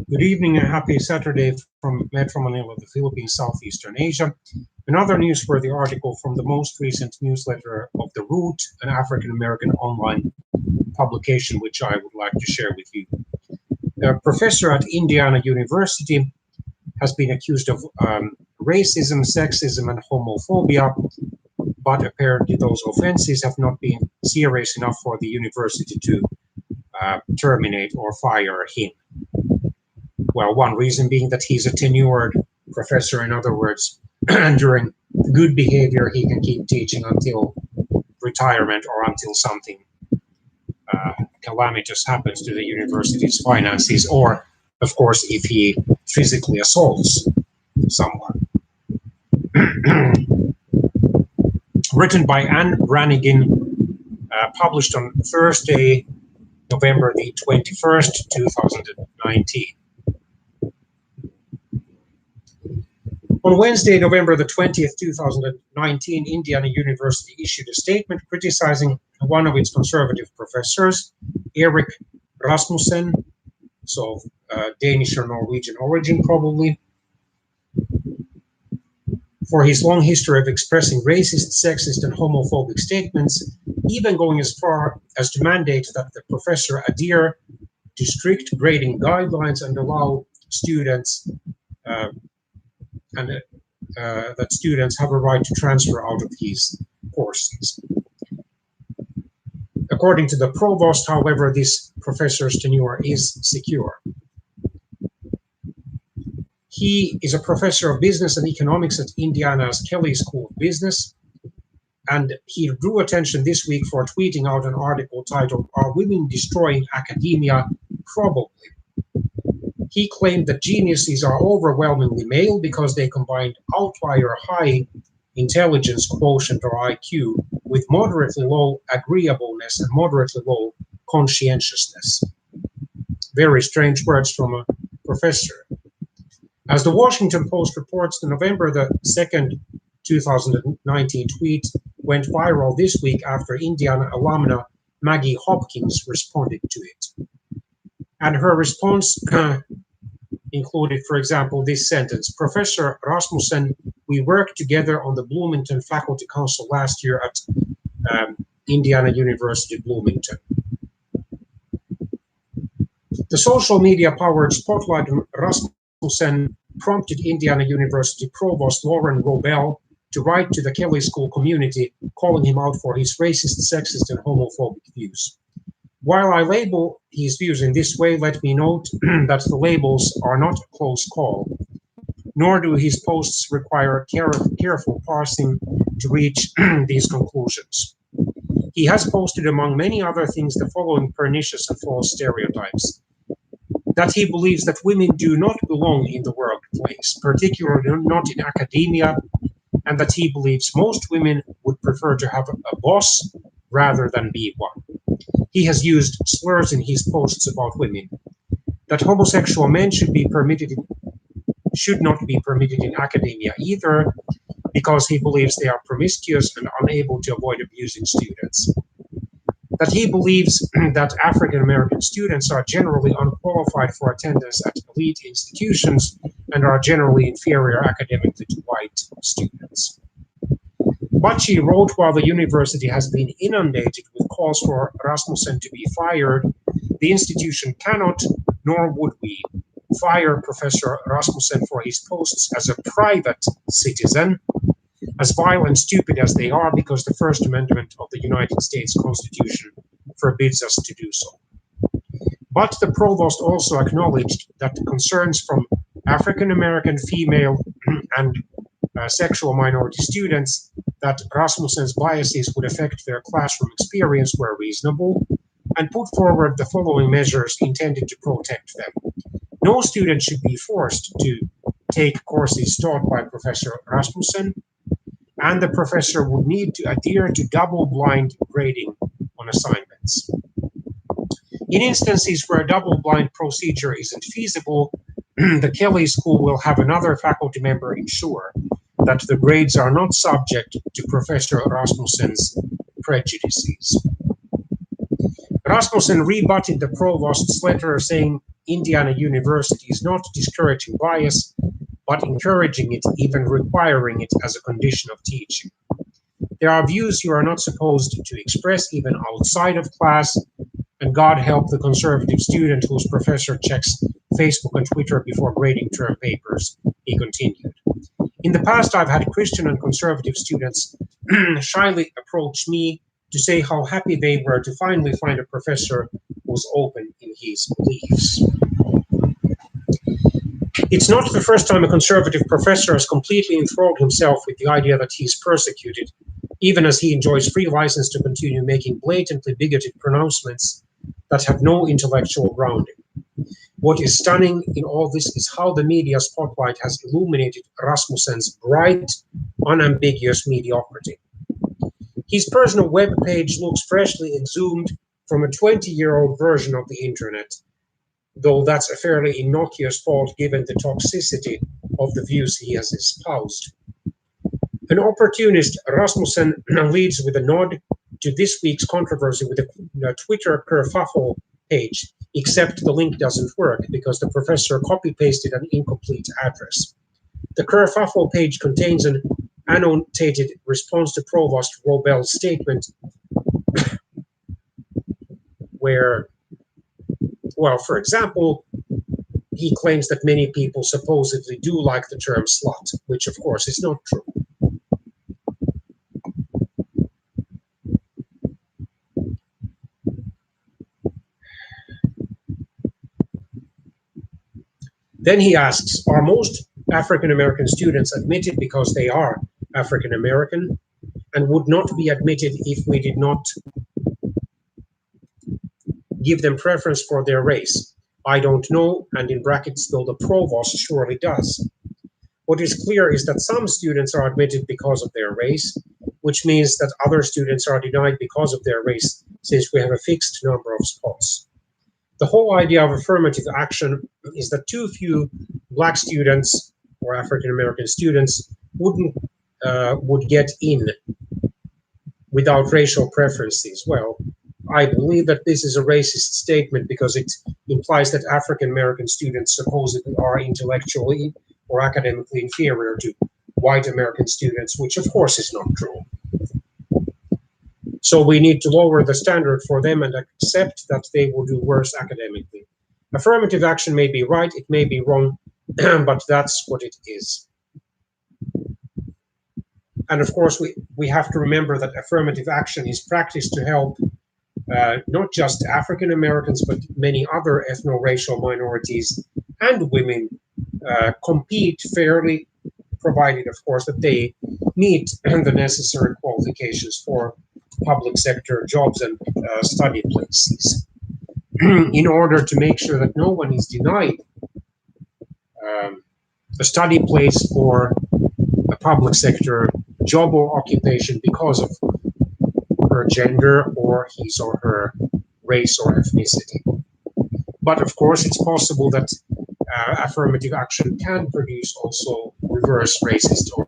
Good evening and happy Saturday from Metro Manila, the Philippines, Southeastern Asia. Another newsworthy article from the most recent newsletter of The Root, an African American online publication, which I would like to share with you. A professor at Indiana University has been accused of racism, sexism, and homophobia, but apparently those offenses have not been serious enough for the university to terminate or fire him. Well, one reason being that he's a tenured professor. In other words, during good behavior, he can keep teaching until retirement or until something calamitous happens to the university's finances, or, of course, if he physically assaults someone. Written by Anne Brannigan, published on Thursday, November the 21st, 2019. On Wednesday, November the 20th, 2019, Indiana University issued a statement criticizing one of its conservative professors, Erik Rasmussen, so Danish or Norwegian origin probably, for his long history of expressing racist, sexist, and homophobic statements, even going as far as to mandate that the professor adhere to strict grading guidelines and allow students that students have a right to transfer out of these courses. According to the provost, however, this professor's tenure is secure. He is a professor of business and economics at Indiana's Kelley School of Business, and he drew attention this week for tweeting out an article titled, "Are Women Destroying Academia? Probably." He claimed that geniuses are overwhelmingly male because they combined outlier high intelligence quotient or IQ with moderately low agreeableness and moderately low conscientiousness. Very strange words from a professor. As the Washington Post reports, the November the 2nd, 2019 tweet went viral this week after Indiana alumna Maggie Hopkins responded to it. And her response included, for example, this sentence: "Professor Rasmussen, we worked together on the Bloomington Faculty Council last year at Indiana University, Bloomington." The social media-powered spotlight on Rasmussen prompted Indiana University Provost Lauren Robel to write to the Kelley School community, calling him out for his racist, sexist, and homophobic views. While I label his views in this way, let me note that the labels are not a close call, nor do his posts require careful parsing to reach these conclusions. He has posted, among many other things, the following pernicious and false stereotypes: that he believes that women do not belong in the workplace, particularly not in academia, and that he believes most women would prefer to have a boss rather than be one. He has used slurs in his posts about women. That homosexual men should not be permitted in academia either, because he believes they are promiscuous and unable to avoid abusing students. That he believes that African American students are generally unqualified for attendance at elite institutions and are generally inferior academically to white students. Bacci wrote, while the university has been inundated with calls for Rasmussen to be fired, the institution cannot, nor would we, fire Professor Rasmussen for his posts as a private citizen, as vile and stupid as they are, because the First Amendment of the United States Constitution forbids us to do so. But the provost also acknowledged that the concerns from African American, female, and sexual minority students that Rasmussen's biases would affect their classroom experience were reasonable, and put forward the following measures intended to protect them. No student should be forced to take courses taught by Professor Rasmussen, and the professor would need to adhere to double-blind grading on assignments. In instances where a double-blind procedure isn't feasible, the Kelley School will have another faculty member ensure that the grades are not subject to Professor Rasmussen's prejudices. Rasmussen rebutted the provost's letter, saying Indiana University is not discouraging bias, but encouraging it, even requiring it as a condition of teaching. There are views you are not supposed to express even outside of class, and God help the conservative student whose professor checks Facebook and Twitter before grading term papers, he continued. In the past, I've had Christian and conservative students shyly approach me to say how happy they were to finally find a professor who was open in his beliefs. It's not the first time a conservative professor has completely enthralled himself with the idea that he is persecuted, even as he enjoys free license to continue making blatantly bigoted pronouncements that have no intellectual grounding. What is stunning in all this is how the media spotlight has illuminated Rasmussen's bright, unambiguous mediocrity. His personal web page looks freshly exhumed from a 20-year-old version of the internet, though that's a fairly innocuous fault given the toxicity of the views he has espoused. An opportunist, Rasmussen leads with a nod to this week's controversy with the Twitter kerfuffle page, except the link doesn't work because the professor copy-pasted an incomplete address. The kerfuffle page contains an annotated response to Provost Robel's statement where, well, for example, he claims that many people supposedly do like the term slut, which of course is not true. Then he asks, are most African American students admitted because they are African American and would not be admitted if we did not give them preference for their race? I don't know, and in brackets, though the provost surely does. What is clear is that some students are admitted because of their race, which means that other students are denied because of their race, since we have a fixed number of spots. The whole idea of affirmative action is that too few Black students or African American students would get in without racial preferences. Well, I believe that this is a racist statement because it implies that African American students supposedly are intellectually or academically inferior to white American students, which of course is not true. So we need to lower the standard for them and accept that they will do worse academically. Affirmative action may be right, it may be wrong, but that's what it is. And of course, we have to remember that affirmative action is practiced to help not just African Americans, but many other ethno-racial minorities and women compete fairly, provided, of course, that they meet the necessary qualifications for public sector jobs and study places in order to make sure that no one is denied a study place or a public sector job or occupation because of her gender or his or her race or ethnicity. But of course, it's possible that affirmative action can produce also reverse racist or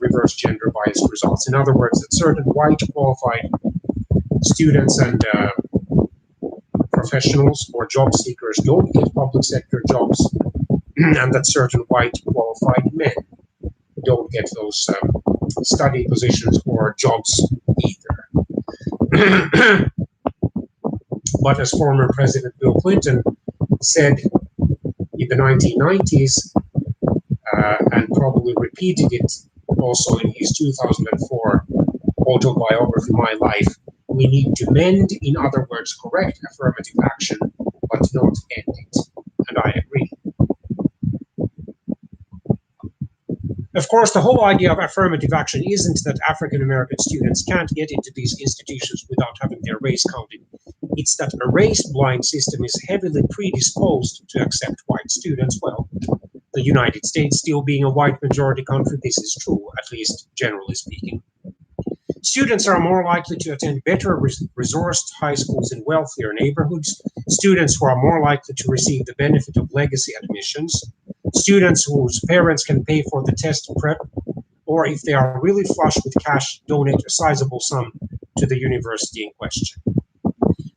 reverse gender bias results. In other words, that certain white qualified students and professionals or job seekers don't get public sector jobs, and that certain white qualified men don't get those study positions or jobs either. But as former President Bill Clinton said in the 1990s, and probably repeated it also in his 2004 autobiography, My Life, we need to mend, in other words, correct affirmative action, but not end it. And I agree. Of course, the whole idea of affirmative action isn't that African American students can't get into these institutions without having their race counted. It's that a race-blind system is heavily predisposed to accept white students. Well, the United States still being a white majority country, this is true, at least generally speaking. Students are more likely to attend better resourced high schools in wealthier neighborhoods, students who are more likely to receive the benefit of legacy admissions, students whose parents can pay for the test prep, or if they are really flush with cash, donate a sizable sum to the university in question.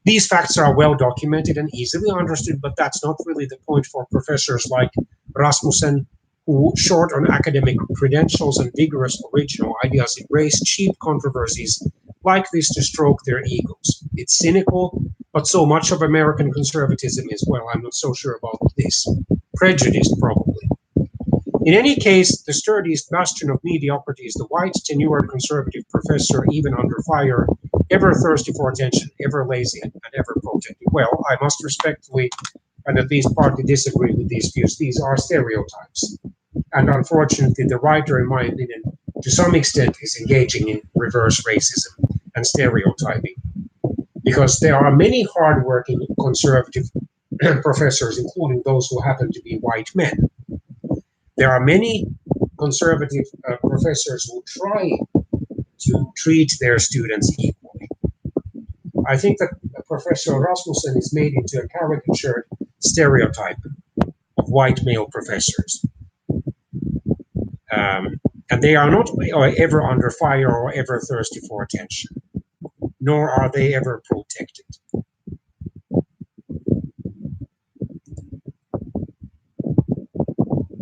These facts are well documented and easily understood, but that's not really the point for professors like Rasmussen, who, short on academic credentials and vigorous original ideas, embrace cheap controversies like this to stroke their egos. It's cynical, but so much of American conservatism is, well, I'm not so sure about this. Prejudiced, probably. In any case, the sturdiest bastion of mediocrity is the white, tenured conservative professor, even under fire, ever thirsty for attention, ever lazy, and ever protective. Well, I must respectfully and at least partly disagree with these views. These are stereotypes. And unfortunately, the writer, in my opinion, to some extent is engaging in reverse racism and stereotyping. Because there are many hardworking conservative professors, including those who happen to be white men. There are many conservative professors who try to treat their students equally. I think that Professor Rasmussen is made into a caricatured stereotype of white male professors. And they are not ever under fire or ever thirsty for attention, nor are they ever protected.